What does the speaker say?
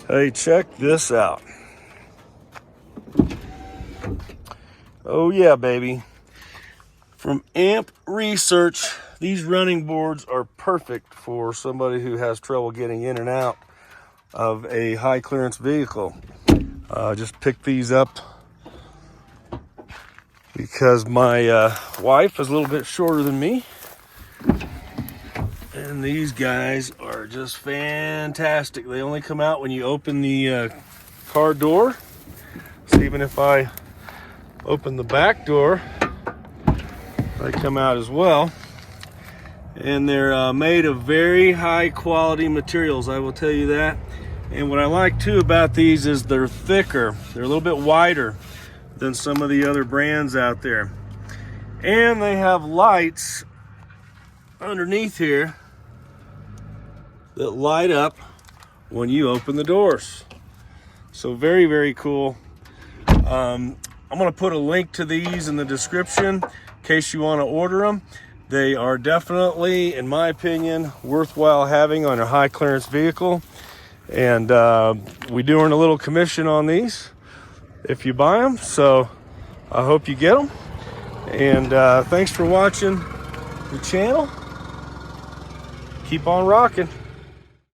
Hey, check this out. Oh yeah, baby. From AMP Research, these running boards are perfect for somebody who has trouble getting in and out of a high clearance vehicle. Just picked these up because my wife is a little bit shorter than me. And these guys are just fantastic. They only come out when you open the car door. So even if I open the back door, they come out as well. And they're made of very high quality materials, I will tell you that. And what I like too about these is they're thicker. They're a little bit wider than some of the other brands out there. And they have lights underneath here that light up when you open the doors. So very, very cool. I'm gonna put a link to these in the description in case you wanna order them. They are definitely, in my opinion, worthwhile having on a high clearance vehicle. And we do earn a little commission on these if you buy them. So I hope you get them. And thanks for watching the channel. Keep on rocking.